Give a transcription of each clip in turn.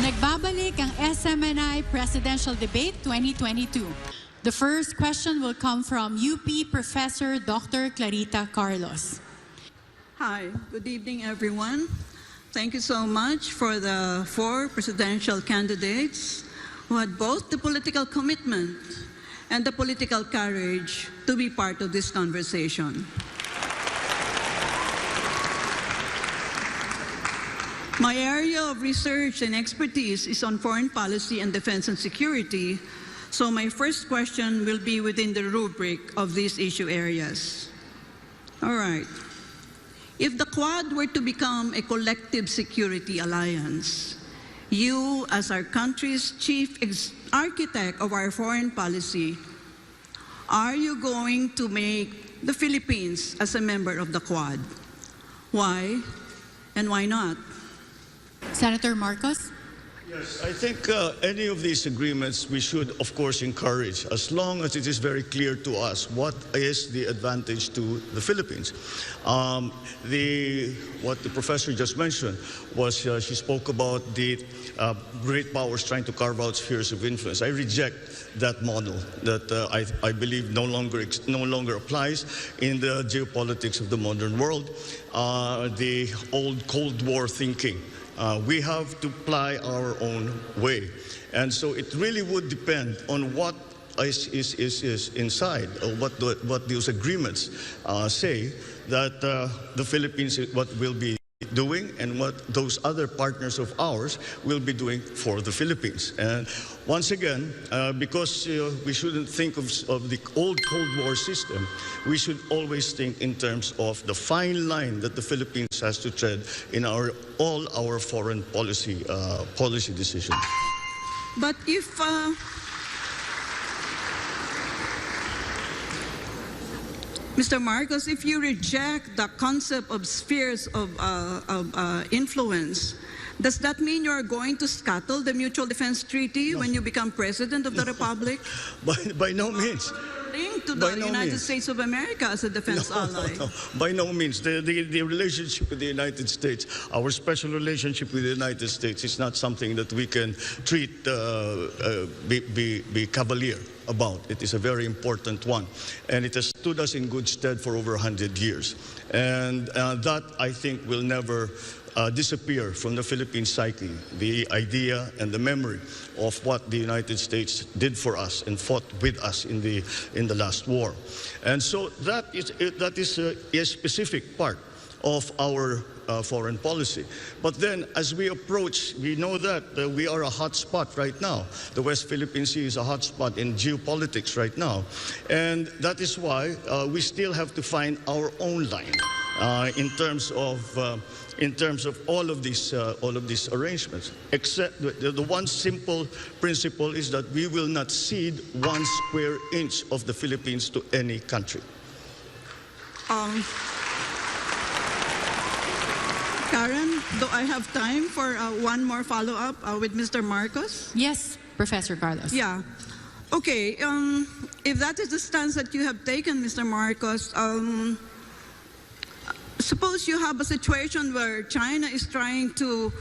Nagbabalik ang SMNI Presidential Debate 2022. The first question will come from UP Professor Dr. Clarita Carlos. Hi, good evening everyone. Thank you so much for the 4 presidential candidates who had both the political commitment and the political courage to be part of this conversation. My area of research and expertise is on foreign policy and defense and security, so my first question will be within the rubric of these issue areas. All right. If the Quad were to become a collective security alliance, you, as our country's chief architect of our foreign policy, are you going to make the Philippines as a member of the Quad? Why and why not? Senator Marcos? Yes, I think any of these agreements we should, of course, encourage, as long as it is very clear to us what is the advantage to the Philippines. What the professor just mentioned was she spoke about the great powers trying to carve out spheres of influence. I reject that model that I believe no longer applies in the geopolitics of the modern world. The old Cold War thinking. We have to ply our own way. And so it really would depend on what is inside, or what those agreements say that the Philippines what will be doing and what those other partners of ours will be doing for the Philippines. And once again, because we shouldn't think of the old Cold War system, we should always think in terms of the fine line that the Philippines has to tread in all our foreign policy decisions. But if Mr. Marcos, if you reject the concept of spheres of influence, does that mean you're going to scuttle the Mutual Defense Treaty when you become President of the Republic? By no means. Linked to the United States of America as a defense ally. No, by no means. The relationship with the United States, our special relationship with the United States, is not something that we can treat, be cavalier about. It is a very important one. And it has stood us in good stead for over 100 years. And that, I think, will never disappear from the Philippine psyche, the idea and the memory of what the United States did for us and fought with us in the last war. And so that is a specific part of our foreign policy. But then as we approach, we know that we are a hot spot right now. The West Philippine Sea is a hot spot in geopolitics right now. And that is why we still have to find our own line in terms of all of these arrangements. Except the one simple principle is that we will not cede 1 square inch of the Philippines to any country. Karen, do I have time for one more follow-up with Mr. Marcos? Yes, Professor Carlos. Yeah. Okay, if that is the stance that you have taken, Mr. Marcos, suppose you have a situation where China is trying to,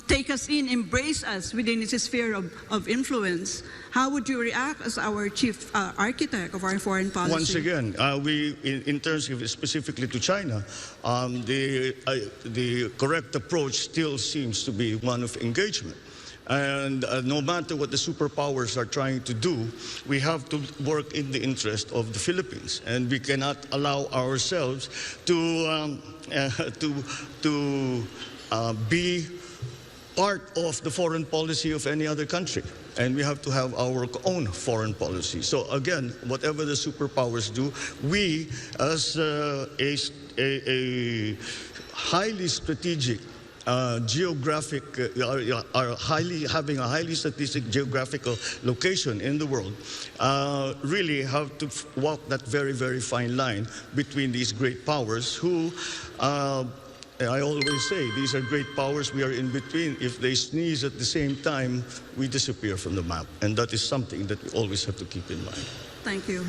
take us in, embrace us within its sphere of influence. How would you react as our chief architect of our foreign policy? Once again, in terms of specifically to China, the correct approach still seems to be one of engagement. And no matter what the superpowers are trying to do, we have to work in the interest of the Philippines, and we cannot allow ourselves to be part of the foreign policy of any other country. And we have to have our own foreign policy. So again, whatever the superpowers do, we as a highly strategic having a highly strategic geographical location in the world, really have to walk that very, very fine line between these great powers who, I always say, these are great powers, we are in between. If they sneeze at the same time, we disappear from the map. And that is something that we always have to keep in mind. Thank you.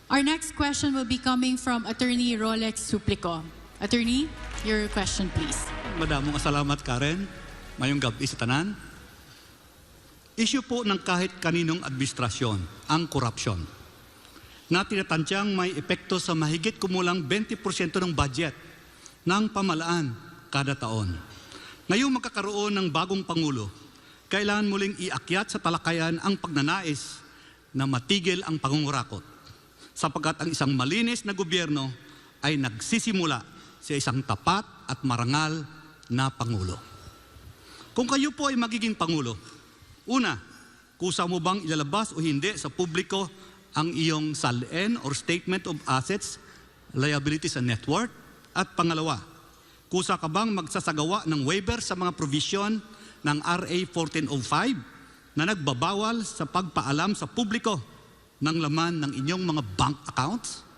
Our next question will be coming from Attorney Rolex Suplico. Attorney, your question please. Madamong salamat, Karen. Mayong gabi sa tanan. Issue po ng kahit kaninong administrasyon, ang korupsyon, na tinatansyang may epekto sa mahigit kumulang 20% ng budget ng pamalaan kada taon. Ngayong magkakaroon ng bagong Pangulo, kailangan muling iakyat sa talakayan ang pagnanais na matigil ang pangungurakot, sapagkat ang isang malinis na gobyerno ay nagsisimula sa isang tapat at marangal na Pangulo. Kung kayo po ay magiging Pangulo, una, kusa mo bang ilalabas o hindi sa publiko ang iyong SALN or Statement of Assets, Liabilities and Net Worth? At pangalawa, kusa ka bang magsasagawa ng waiver sa mga provision ng RA 1405 na nagbabawal sa pagpaalam sa publiko ng laman ng inyong mga bank accounts?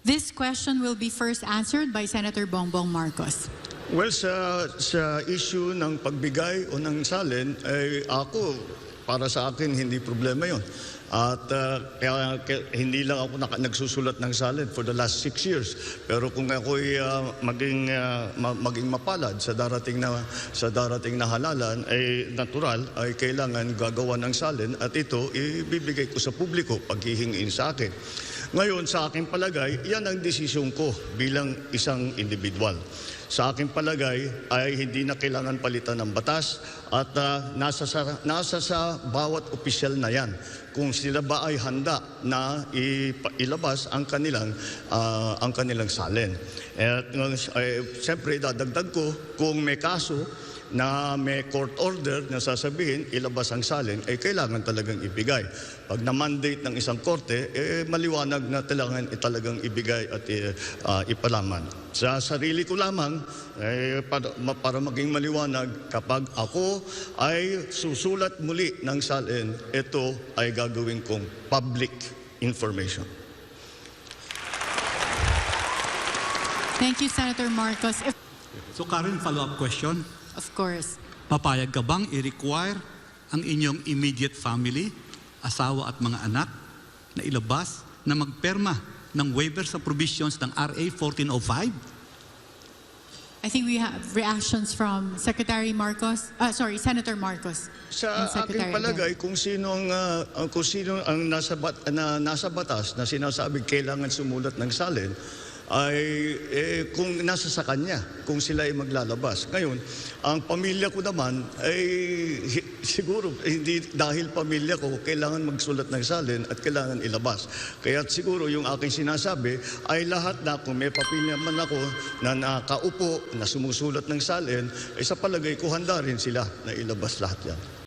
This question will be first answered by Senator Bongbong Marcos. Well, sa issue ng pagbigay o ng salin, ay ako, para sa akin, hindi problema yon. At kaya hindi lang ako nagsusulat ng salin for the last 6 years. Pero kung ako'y maging mapalad sa darating na halalan, ay natural, ay kailangan gagawa ng salin at ito ibibigay ko sa publiko paghihingiin sa akin. Ngayon, sa aking palagay, yan ang desisyon ko bilang isang individual. Sa aking palagay ay hindi na kailangan palitan ng batas at nasa sa bawat opisyal na yan kung sila ba ay handa na ilabas ang kanilang salin. At siyempre dadagdag ko kung may kaso na may court order na sasabihin ilabas ang salin, ay kailangan talagang ibigay. Pag na-mandate ng isang korte, maliwanag na talagang ibigay at ipalaman. Sa sarili ko lamang, para maging maliwanag, kapag ako ay susulat muli ng salin, ito ay gagawin kong public information. Thank you, Senator Marcos. So Karen, follow-up question. Of course. Papayag ka bang i-require ang inyong immediate family, asawa at mga anak, na ilabas na magperma ng waiver sa provisions ng RA 1405? I think we have reactions from Senator Marcos. Sa aking palagay, kung sino ang nasa batas na sinasabing kailangan sumulat ng salin, ay kung nasa sa kanya, kung sila ay maglalabas. Ngayon, ang pamilya ko naman ay siguro hindi dahil pamilya ko kailangan magsulat ng salin at kailangan ilabas. Kaya siguro yung aking sinasabi ay lahat na kung may pamilya man ako na nakaupo, na sumusulat ng salin, ay sa palagay ko handa rin sila na ilabas lahat yan.